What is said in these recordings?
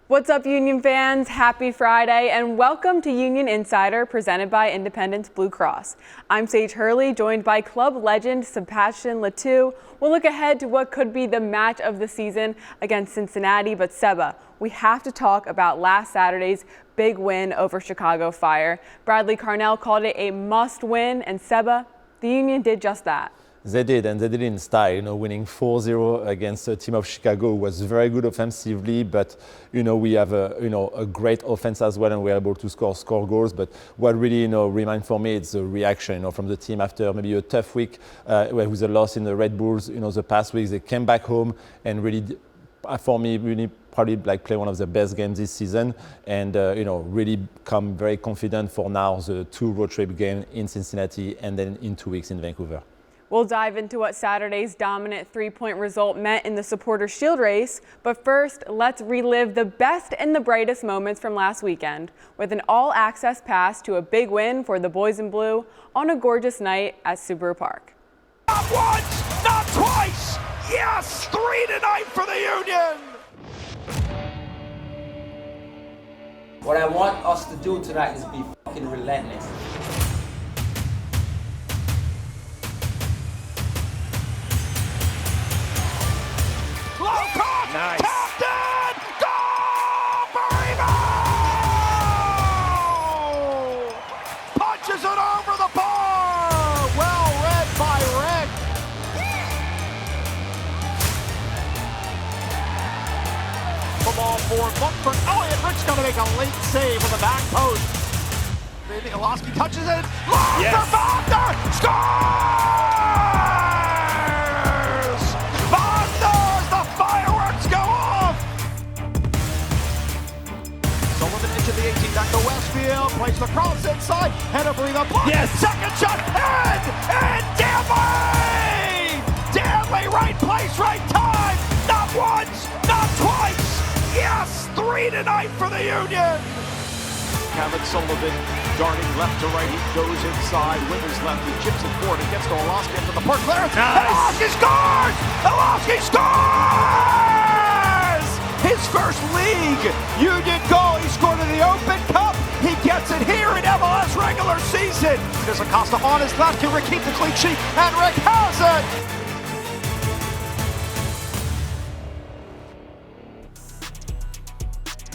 What's up, Union fans? Happy Friday and welcome to Union Insider presented by Independence Blue Cross. I'm Sage Hurley, joined by club legend Sebastien. We'll look ahead to what could be the match of the season against Cincinnati. But Seba, we have to talk about last Saturday's big win over Chicago Fire. Bradley Carnell called it a must win, and Seba, the Union did just that. They did, and they did it in style, winning 4-0 against a team of Chicago who was very good offensively, but, we have a great offense as well, and we're able to score goals. But what really, reminds for me, it's the reaction, from the team after maybe a tough week with a loss in the Red Bulls, the past weeks. They came back home and really, for me, really probably play one of the best games this season, and really come very confident for now the 2 road trip game in Cincinnati and then in 2 weeks in Vancouver. We'll dive into what Saturday's dominant 3-point result meant in the Supporter Shield race. But first, let's relive the best and the brightest moments from last weekend with an all-access pass to a big win for the Boys in Blue on a gorgeous night at Subaru Park. Not once, not twice, yes, 3 tonight for the Union! What I want us to do tonight is be fucking relentless. Nice. Tapped in! Goal! Barrimo! Punches it over the bar! Well read by Rick. The ball for Buckford. And Rick's going to make a late save on the back post. Maybe Olowski touches it. Yes. Wagner! Scores! The fireworks go off! Sullivan into the 18, back to Westfield, plays the cross inside, header for the block. Yes! Second shot, and Danley! Danley, right place, right time! Not once, not twice! Yes, 3 tonight for the Union! Kevin Sullivan darting left to right, he goes inside, with his left, he chips it forward, and gets to Olowski after the park clearance. Nice. Olowski scores! Olowski scores! His first league Union goal, he scored in the Open Cup, he gets it here in MLS regular season. There's Acosta on his left, can Rick keep the clean sheet, and Rick has it!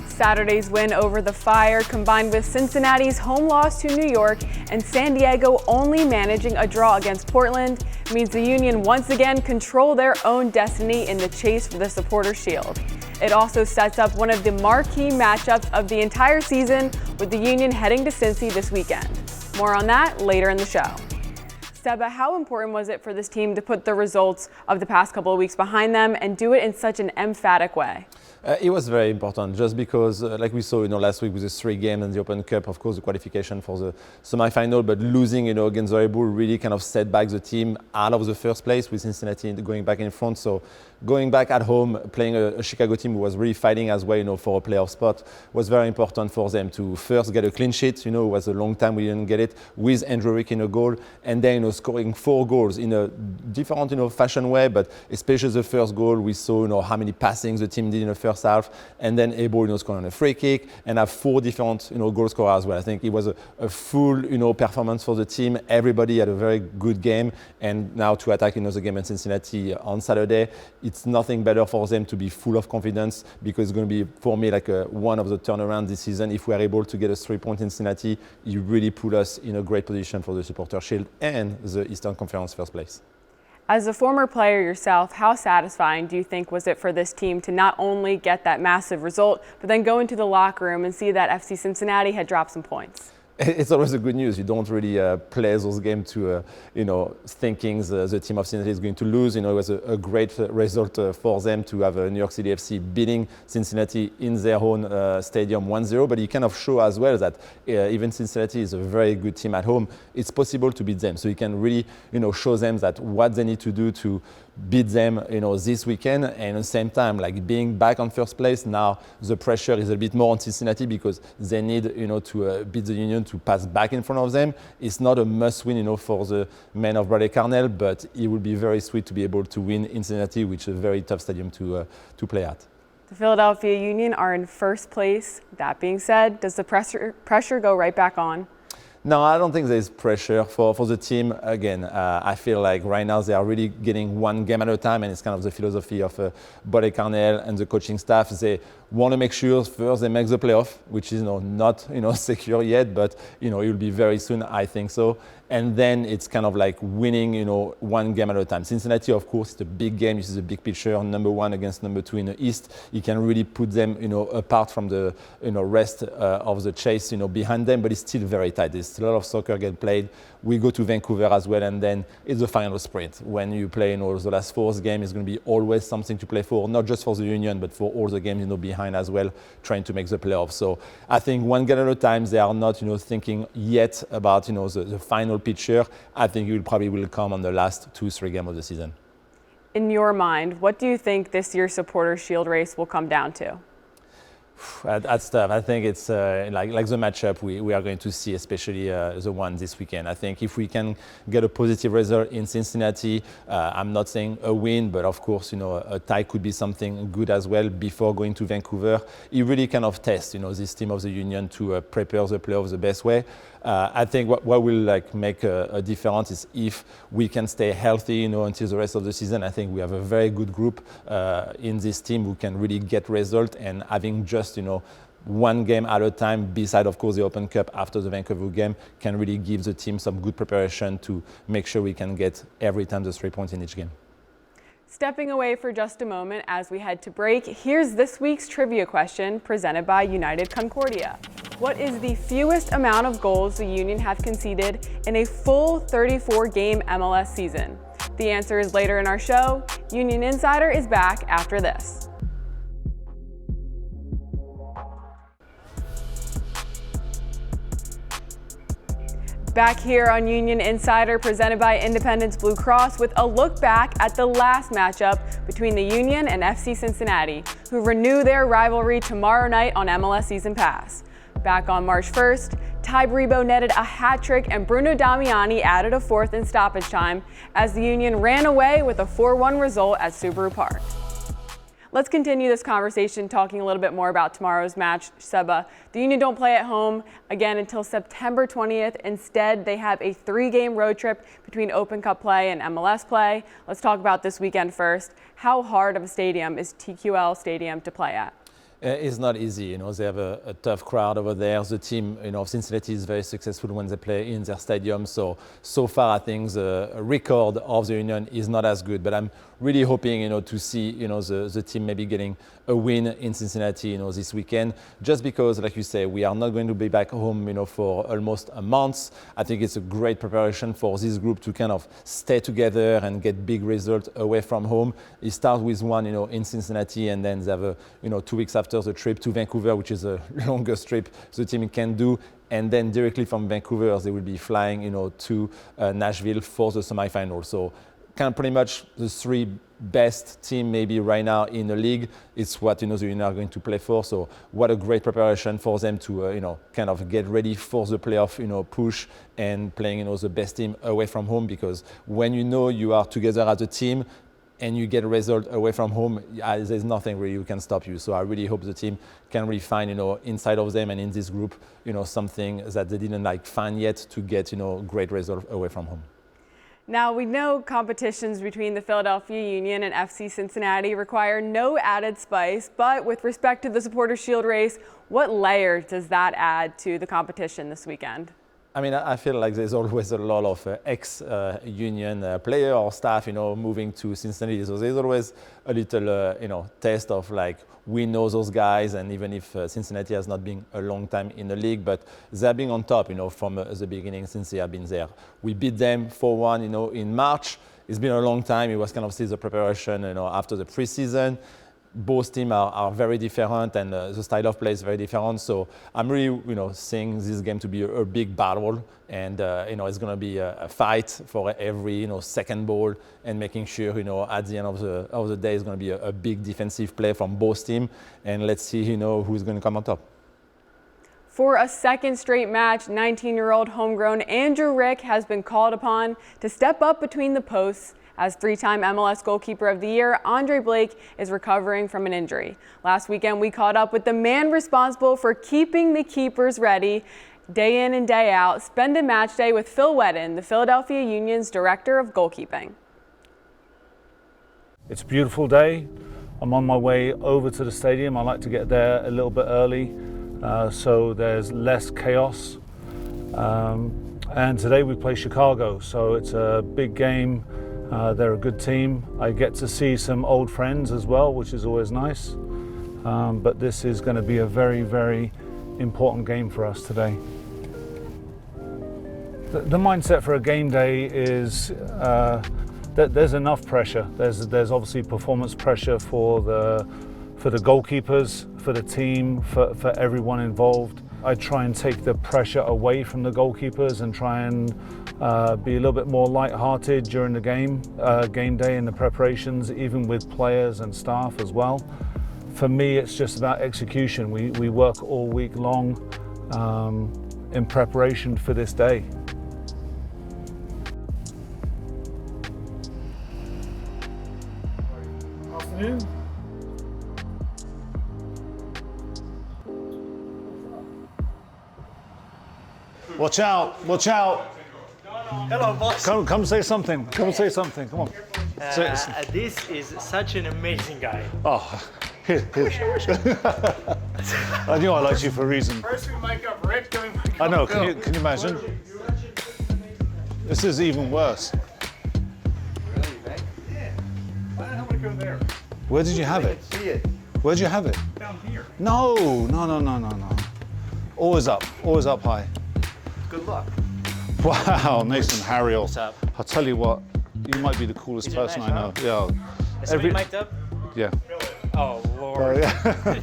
Saturday's win over the Fire, combined with Cincinnati's home loss to New York and San Diego only managing a draw against Portland, means the Union once again control their own destiny in the chase for the Supporter Shield. It also sets up one of the marquee matchups of the entire season, with the Union heading to Cincy this weekend. More on that later in the show. Seba, how important was it for this team to put the results of the past couple of weeks behind them and do it in such an emphatic way? It was very important, just because, like we saw, last week with the 3 games and the Open Cup, of course, the qualification for the semi-final, but losing, against the Red Bull really kind of set back the team out of the first place with Cincinnati going back in front. So going back at home, playing a Chicago team who was really fighting as well, for a playoff spot, was very important for them to first get a clean sheet. It was a long time we didn't get it, with Andrew Rick in a goal, and then, scoring 4 goals in a different, fashion way, but especially the first goal, we saw, how many passings the team did in the first half, and then able, score on a free kick and have 4 different, goal scorers as well. I think it was a full, performance for the team. Everybody had a very good game, and now to attack, the game in Cincinnati on Saturday, it's nothing better for them to be full of confidence, because it's going to be, for me, like one of the turnaround this season. If we are able to get a 3 point in Cincinnati, you really put us in a great position for the Supporter Shield and the Eastern Conference first place. As a former player yourself, how satisfying do you think was it for this team to not only get that massive result, but then go into the locker room and see that FC Cincinnati had dropped some points? It's always a good news. You don't really play those games to, thinking the team of Cincinnati is going to lose. It was a great result for them to have New York City FC beating Cincinnati in their own stadium 1-0. But you kind of show as well that even Cincinnati is a very good team at home. It's possible to beat them. So you can really, show them that what they need to do to beat them, this weekend, and at the same time, like being back on first place. Now the pressure is a bit more on Cincinnati because they need, to beat the Union to pass back in front of them. It's not a must-win, for the men of Bradley Carnell, but it would be very sweet to be able to win in Cincinnati, which is a very tough stadium to play at. The Philadelphia Union are in first place. That being said, does the pressure go right back on? No, I don't think there's pressure for the team. Again, I feel like right now they are really getting one game at a time, and it's kind of the philosophy of Bode Carnell and the coaching staff. They want to make sure first they make the playoff, which is not secure yet, but it will be very soon, I think so. And then it's kind of like winning one game at a time. Cincinnati, of course, it's a big game. This is a big picture, number 1 against number 2 in the East. You can really put them apart from the rest of the chase behind them, but it's still very tight. There's still a lot of soccer get played. We go to Vancouver as well, and then it's the final sprint. When you play the last 4th game, it's going to be always something to play for, not just for the Union, but for all the games behind as well, trying to make the playoffs. So I think one game at a time. They are not thinking yet about the final picture. I think it probably will come on the last 2-3 games of the season. In your mind, what do you think this year's Supporters' Shield race will come down to? That's tough. I think it's like the matchup we are going to see, especially the one this weekend. I think if we can get a positive result in Cincinnati, I'm not saying a win, but of course, a tie could be something good as well before going to Vancouver. It really kind of tests, this team of the Union to prepare the playoffs the best way. I think what will make a difference is if we can stay healthy, until the rest of the season. I think we have a very good group in this team who can really get results, and having just one game at a time, beside of course the Open Cup after the Vancouver game, can really give the team some good preparation to make sure we can get every time the 3 points in each game. Stepping away for just a moment as we head to break, here's this week's trivia question presented by United Concordia. What is the fewest amount of goals the Union have conceded in a full 34-game MLS season? The answer is later in our show. Union Insider is back after this. Back here on Union Insider, presented by Independence Blue Cross, with a look back at the last matchup between the Union and FC Cincinnati, who renew their rivalry tomorrow night on MLS Season Pass. Back on March 1st, Ty Bribo netted a hat trick and Bruno Damiani added a 4th in stoppage time as the Union ran away with a 4-1 result at Subaru Park. Let's continue this conversation talking a little bit more about tomorrow's match, Seba. The Union don't play at home again until September 20th. Instead, they have a 3-game road trip between Open Cup play and MLS play. Let's talk about this weekend first. How hard of a stadium is TQL Stadium to play at? It's not easy, they have a tough crowd over there. The team, of Cincinnati is very successful when they play in their stadium. So far, I think the record of the Union is not as good. But I'm really hoping, to see, the team maybe getting a win in Cincinnati, this weekend. Just because, like you say, we are not going to be back home, for almost a month. I think it's a great preparation for this group to kind of stay together and get big results away from home. It starts with one, in Cincinnati, and then they have a, 2 weeks after the trip to Vancouver, which is the longest trip the team can do. And then directly from Vancouver, they will be flying, to Nashville for the semifinal. So kind of pretty much the 3 best team maybe right now in the league. It's what, the Union are going to play for. So what a great preparation for them to, kind of get ready for the playoff, push and playing, the best team away from home. Because when you are together as a team, and you get a result away from home, there's nothing really who can stop you. So I really hope the team can really find, inside of them and in this group, something that they didn't find yet to get, great result away from home. Now, we know competitions between the Philadelphia Union and FC Cincinnati require no added spice, but with respect to the Supporters' Shield race, what layer does that add to the competition this weekend? I mean, I feel like there's always a lot of ex-Union player or staff, moving to Cincinnati. So there's always a little, test of we know those guys, and even if Cincinnati has not been a long time in the league, but they're being on top, from the beginning since they have been there. We beat them 4-1, in March. It's been a long time. It was kind of still the preparation, after the preseason. Both teams are very different, and the style of play is very different. So I'm really, seeing this game to be a big battle, and it's going to be a fight for every, second ball, and making sure, at the end of the day, it's going to be a big defensive play from both teams, and let's see, who's going to come on top. For a second straight match, 19-year-old homegrown Andrew Rick has been called upon to step up between the posts As three-time MLS Goalkeeper of the Year, Andre Blake is recovering from an injury. Last weekend, we caught up with the man responsible for keeping the keepers ready day in and day out. Spend a match day with Phil Whedon, the Philadelphia Union's Director of Goalkeeping. It's a beautiful day. I'm on my way over to the stadium. I like to get there a little bit early so there's less chaos. And today we play Chicago, so it's a big game. They're a good team. I get to see some old friends as well, which is always nice. But this is going to be a very, very important game for us today. The mindset for a game day is that there's enough pressure. There's obviously performance pressure for the goalkeepers, for the team, for everyone involved. I try and take the pressure away from the goalkeepers and try and be a little bit more light-hearted during the game day and the preparations, even with players and staff as well. For me, it's just about execution. We work all week long in preparation for this day. Afternoon. Watch out! Watch out! Hello, boss. Come say something. Come say something. Come on. This is such an amazing guy. Oh, here. I knew I liked you for a reason. First we mic up Rick, then we mic I know. up Can you imagine? This is even worse. Really, right? Yeah. Why the hell would I go there? Where did you have it? See it. Where'd you have it? Down here. No. Always up high. Good luck. Wow, Nathan Harriel. What's up? I'll tell you what, you might be the coolest Is it person nice, I know. huh? Yeah. Is somebody mic'd up? Yeah. Oh, Lord.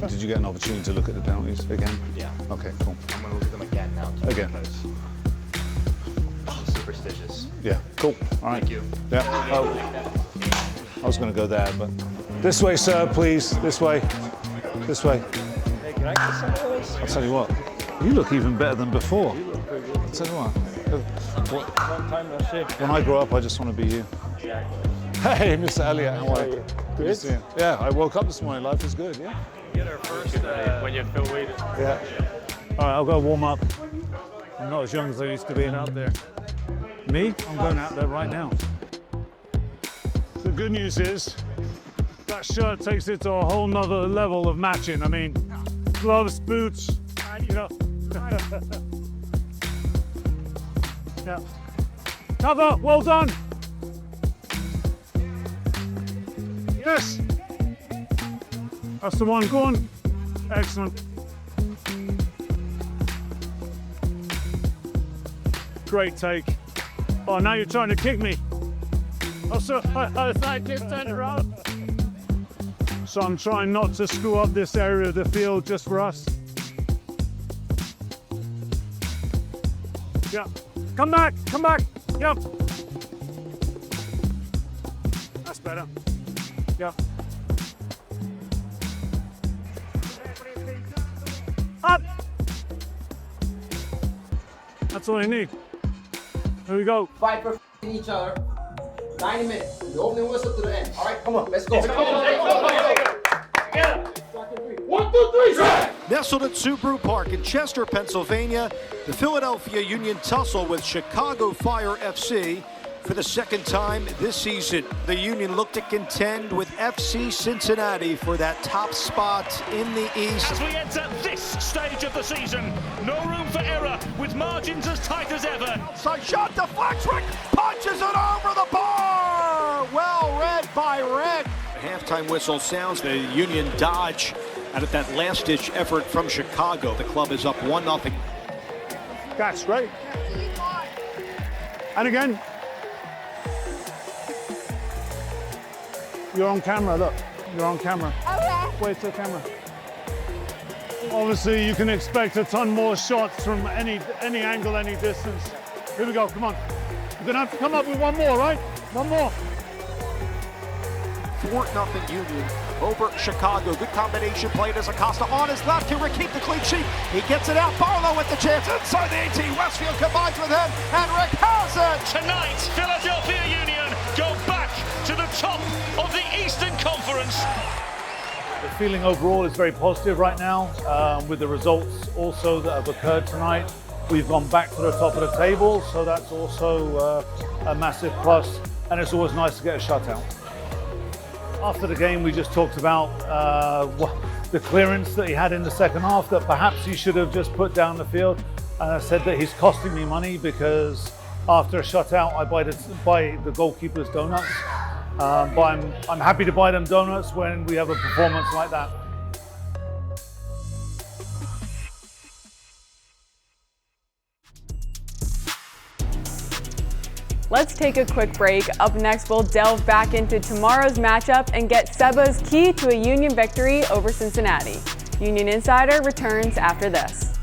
Did you get an opportunity to look at the penalties again? Yeah. Okay, cool. I'm going to look at them again now. Too, Again. because I'm superstitious. Yeah, cool. All right. Thank you. Yeah. I was going to go there, but this way, sir, please. This way. This way. Hey, can I get some of those? I'll tell you what, you look even better than before. You look pretty good. I'll tell you what. Long time no see. When I grow up, I just want to be you. Hey, Mr. Elliott, how are you? Good to see you. Yeah, I woke up this morning. Life is good. Yeah. Get our first when you feel weighted. Yeah. All right, I'll go warm up. I'm not as young as I used to be out there. Me? I'm going out there right now. The good news is that shirt takes it to a whole nother level of matching. I mean, gloves, boots, you know. Yeah. Cover, well done. Yes. That's the one, go on. Excellent. Great take. Oh, now you're trying to kick me. Oh, so I just turned around. So I'm trying not to screw up this area of the field just for us. Yeah. Come back. Yep. That's better. Yeah. Up. That's all you need. Here we go. Fight for each other. 90 minutes. The opening whistle to the end. All right, come on, let's go. One, two, three, strike! Nestled at Subaru Park in Chester, Pennsylvania, the Philadelphia Union tussle with Chicago Fire FC. For the second time this season, the Union looked to contend with FC Cincinnati for that top spot in the East. As we enter this stage of the season, no room for error with margins as tight as ever. Side shot deflects, Rick punches it over the bar! Well read by Rick. The halftime whistle sounds, the Union dodge out of that last-ditch effort from Chicago. The club is up 1-0. That's great. And again. You're on camera, look. You're on camera. Okay. Wait to the camera. Obviously, you can expect a ton more shots from any angle, any distance. Here we go, come on. You're gonna have to come up with one more, right? One more. 4-0 Union over Chicago. Good combination played as Acosta on his left. Can Rick keep the clean sheet? He gets it out. Barlow with the chance inside the 18. Westfield combines with him, and Rick has it. Tonight, Philadelphia Union go back top of the Eastern Conference. The feeling overall is very positive right now, with the results also that have occurred tonight. We've gone back to the top of the table, so that's also a massive plus, and it's always nice to get a shutout. After the game, we just talked about the clearance that he had in the second half that perhaps he should have just put down the field. And I said that he's costing me money because after a shutout, I buy the goalkeeper's donuts. But I'm happy to buy them donuts when we have a performance like that. Let's take a quick break. Up next, we'll delve back into tomorrow's matchup and get Seba's key to a Union victory over Cincinnati. Union Insider returns after this.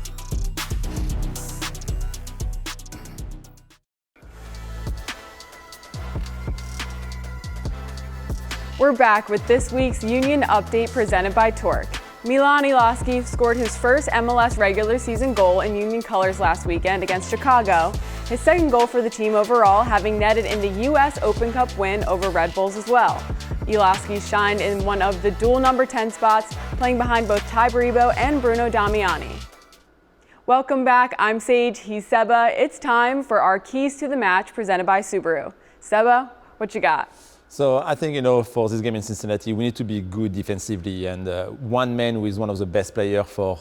We're back with this week's Union Update presented by Toux. Milan Iloski scored his first MLS regular season goal in Union colors last weekend against Chicago, his second goal for the team overall, having netted in the U.S. Open Cup win over Red Bulls as well. Iloski shined in one of the dual number 10 spots, playing behind both Ty Baribo and Bruno Damiani. Welcome back, I'm Sage, he's Seba. It's time for our keys to the match presented by Subaru. Seba, what you got? So I think, for this game in Cincinnati, we need to be good defensively. And one man who is one of the best players for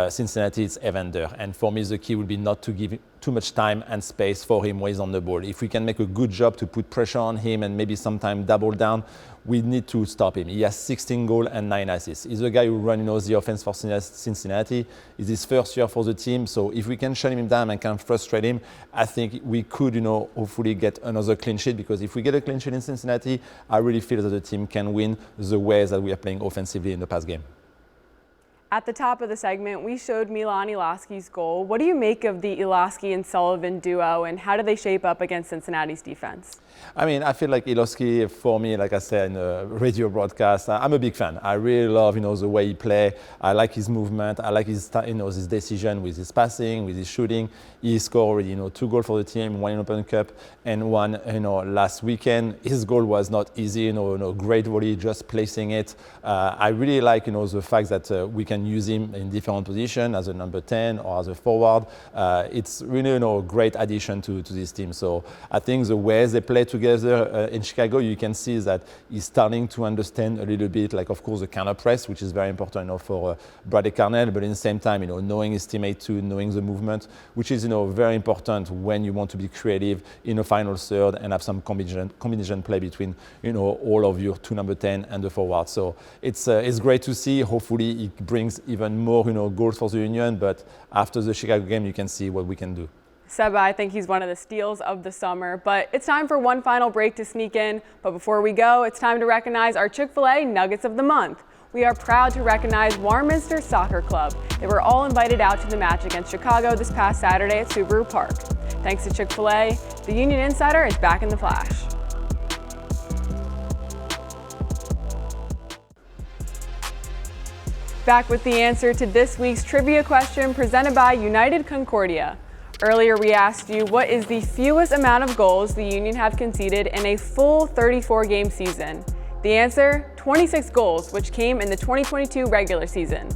Cincinnati is Evander. And for me, the key will be not to give too much time and space for him when he's on the ball. If we can make a good job to put pressure on him and maybe sometime double down, we need to stop him. He has 16 goals and 9 assists. He's the guy who runs the offense for Cincinnati. It's his first year for the team. So if we can shut him down and can frustrate him, I think we could, hopefully get another clean sheet. Because if we get a clean sheet in Cincinnati, I really feel that the team can win the ways that we are playing offensively in the past game. At the top of the segment, we showed Milan Iloski's goal. What do you make of the Iloski and Sullivan duo, and how do they shape up against Cincinnati's defense? I mean, I feel like Iloski, for me, like I said in the radio broadcast, I'm a big fan. I really love, the way he plays. I like his movement. I like his, his decision with his passing, with his shooting. He scored already, 2 goals for the team, 1 in Open Cup and 1, last weekend. His goal was not easy, great volley, just placing it. I really like, the fact that we can use him in different positions as a number 10 or as a forward. It's really, a great addition to this team. So I think the ways they play together in Chicago, you can see that he's starting to understand a little bit, like, of course, the counter press, which is very important, for Bradley Carnell, but in the same time, knowing his teammate too, knowing the movement, which is, very important when you want to be creative in a final third and have some combination play between, all of your 2 number 10 and the forward. So it's great to see. Hopefully, it brings even more, goals for the Union. But after the Chicago game, you can see what we can do. Seba, I think he's one of the steals of the summer, but it's time for one final break to sneak in. But before we go, it's time to recognize our Chick-fil-A Nuggets of the Month. We are proud to recognize Warminster Soccer Club. They were all invited out to the match against Chicago this past Saturday at Subaru Park. Thanks to Chick-fil-A, the Union Insider is back in the flash. Back with the answer to this week's trivia question presented by United Concordia. Earlier we asked you, what is the fewest amount of goals the Union have conceded in a full 34-game season? The answer, 26 goals, which came in the 2022 regular season.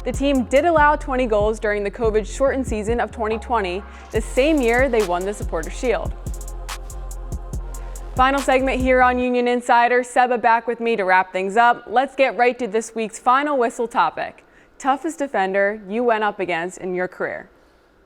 The team did allow 20 goals during the COVID-shortened season of 2020, the same year they won the Supporters' Shield. Final segment here on Union Insider. Seba back with me to wrap things up. Let's get right to this week's final whistle topic. Toughest defender you went up against in your career.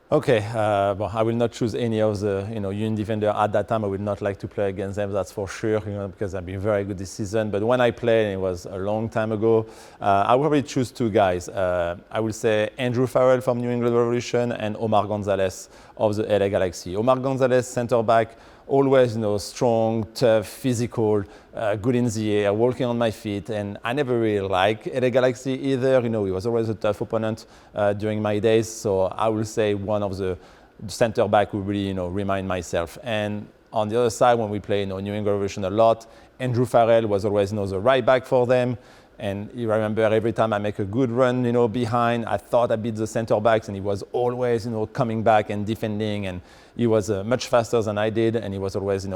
Okay, well, I will not choose any of the Union defender at that time. I would not like to play against them, that's for sure, because I've been very good this season. But when I played, and it was a long time ago, I would probably choose 2 guys. I would say Andrew Farrell from New England Revolution and Omar Gonzalez of the LA Galaxy. Omar Gonzalez, center back, always strong, tough, physical, good in the air, walking on my feet, and I never really liked LA Galaxy either. He was always a tough opponent during my days, so I will say one of the center back will really remind myself. And on the other side, when we play New England Revolution a lot, Andrew Farrell was always the right back for them. And you remember every time I make a good run, behind, I thought I beat the center backs, and he was always, coming back and defending, and he was much faster than I did, and he was always,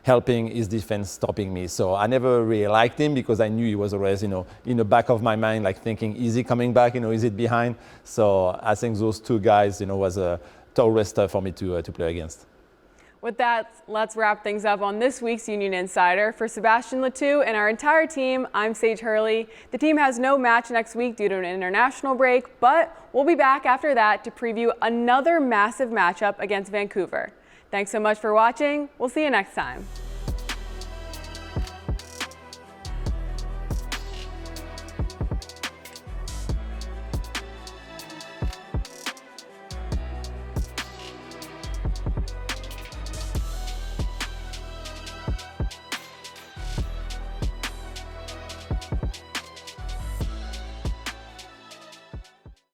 helping his defense, stopping me. So I never really liked him because I knew he was always, in the back of my mind, like thinking, is he coming back? Is it behind? So I think those two guys, was always tough for me to play against. With that, let's wrap things up on this week's Union Insider. For Sebastien and our entire team, I'm Sage Hurley. The team has no match next week due to an international break, but we'll be back after that to preview another massive matchup against Vancouver. Thanks so much for watching. We'll see you next time.